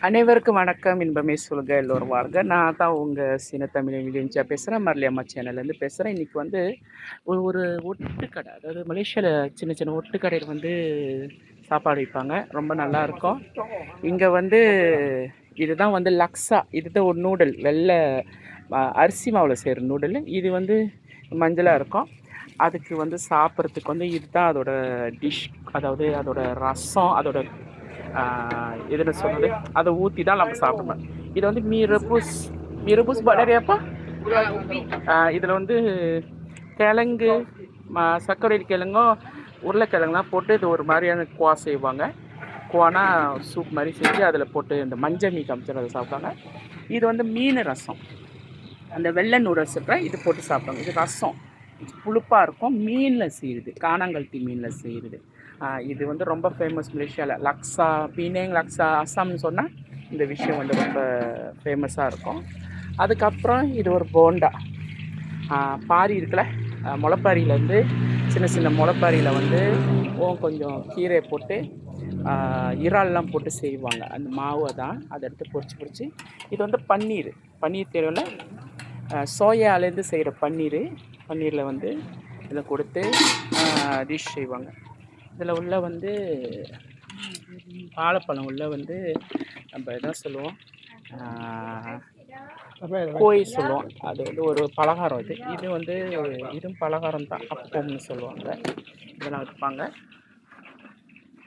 அனைவருக்கும் வணக்கம். இன்பமே சொல்க எல்லோரும் வாழ்க. நான் தான் உங்கள் சின்னத்தமிழ் வில்லியம்ஜியா பேசுகிறேன். மரளியம்மா சேனல்லேருந்து பேசுகிறேன். இன்றைக்கி வந்து ஒரு ஒட்டுக்கடை, அதாவது மலேசியாவில் சின்ன சின்ன ஒட்டுக்கடையில் வந்து சாப்பாடு வைப்பாங்க. ரொம்ப நல்லாயிருக்கும். இங்கே வந்து இதுதான் வந்து லக்ஸா, இதுதான் ஒரு நூடுல், வெள்ளை அரிசி மாவில் செய்கிற நூடுல். இது வந்து மஞ்சளாக இருக்கும். அதுக்கு வந்து சாப்பிட்றதுக்கு வந்து இதுதான் அதோட டிஷ், அதாவது அதோட ரசம், அதோட எதுன்னு சொல்கிறது, அதை ஊற்றி தான் நம்ம சாப்பிடணும். இது வந்து மீரபூஸ் படரியாப்பா. இதில் வந்து கிழங்கு, சர்க்கரை கிழங்கும் உருளைக்கிழங்குலாம் போட்டு இது ஒரு மாதிரியான குவா செய்வாங்க. குவானா சூப் மாதிரி செஞ்சு அதில் போட்டு இந்த மஞ்சள் மீன் காமிச்சு அதை சாப்பிட்டாங்க. இது வந்து மீன் ரசம், அந்த வெள்ளை நூடுல்ஸ் இருக்கிற இது போட்டு சாப்பிட்டாங்க. இது ரசம் புளிப்பாக இருக்கும், மீனில் செய்யுது, காணாங்கழுத்தி மீனில் செய்யுது. இது வந்து ரொம்ப ஃபேமஸ் மலேசியாவில். லக்ஸா, பீனேங் லக்ஸா, அஸ்ஸாம்னு சொன்னால் இந்த விஷயம் வந்து ரொம்ப ஃபேமஸாக இருக்கும். அதுக்கப்புறம் இது ஒரு போண்டா, பாரி இருக்குல்ல, முளைப்பாரியிலேருந்து சின்ன சின்ன முளைப்பாரியில் வந்து கொஞ்சம் கீரை போட்டு இறால்லாம் போட்டு செய்வாங்க. அந்த மாவை தான் அதை எடுத்து பொரிச்சு இது வந்து பன்னீர் தெரியும்ல, சோயாலேருந்து செய்கிற பன்னீரில் வந்து இதை கொடுத்து டிஷ் செய்வாங்க. இதில் உள்ள வந்து வாழைப்பழம் உள்ள வந்து நம்ம என்ன சொல்லுவோம், கோய் சொல்லுவோம். அது வந்து ஒரு பலகாரம். இது வந்து இதுவும் பலகாரம் தான், அப்பம்னு சொல்லுவாங்க. இதெல்லாம் வைப்பாங்க.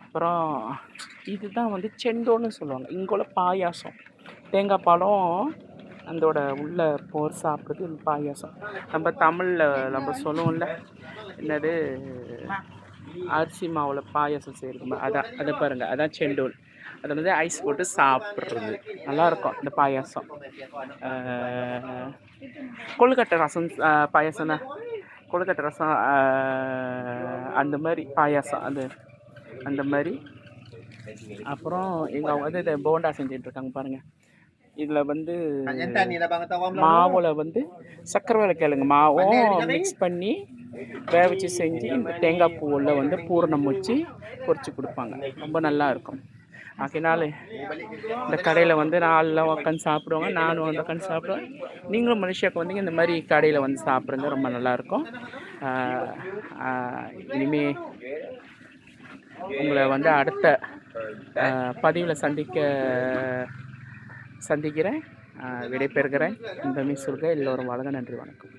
அப்புறம் இதுதான் வந்து செண்டோன்னு சொல்லுவாங்க. இங்குள்ள பாயாசம், தேங்காய் பாலும் அதோட உள்ள போர் சாப்பிட்றது இந்த பாயாசம். நம்ம தமிழில் நம்ம சொல்லுவோம்ல, என்னது அரிசி மாவில் பாயாசம் செய்கிறது, அதான் அதை பாருங்கள், அதான் செண்டோல். அதை வந்து ஐஸ் போட்டு சாப்பிட்றது நல்லாயிருக்கும். இந்த பாயாசம் கொழுக்கட்டை ரசம், பாயாசம் தான் கொழுக்கட்டை ரசம், அந்த மாதிரி பாயாசம் அது அந்த மாதிரி. அப்புறம் எங்கள் அவங்க வந்து இதை போண்டா செஞ்சிட்ருக்காங்க பாருங்கள். இதில் வந்து மாவில் வந்து சக்கரை வேலை கிழங்கு மாவும் மிக்ஸ் பண்ணி வேக வச்சு செஞ்சு இந்த தேங்காய் பூவில் வந்து பூரணம் வச்சு பொரிச்சு கொடுப்பாங்க. ரொம்ப நல்லா இருக்கும். ஆகையினால இந்த கடையில் வந்து நாளெலாம் உட்காந்து சாப்பிடுவாங்க, நானும் வந்து உட்காந்து சாப்பிடுவேன். நீங்களும் மலேசியாவுக்கு வந்தீங்க இந்த மாதிரி கடையில் வந்து சாப்பிட்றது ரொம்ப நல்லாயிருக்கும். இனிமேல் உங்களை வந்து அடுத்த பதிவில் சந்திக்கிறேன். விடைபெறுகிறேன். இந்த சொல்க எல்லோரும் வாழ்க. நன்றி, வணக்கம்.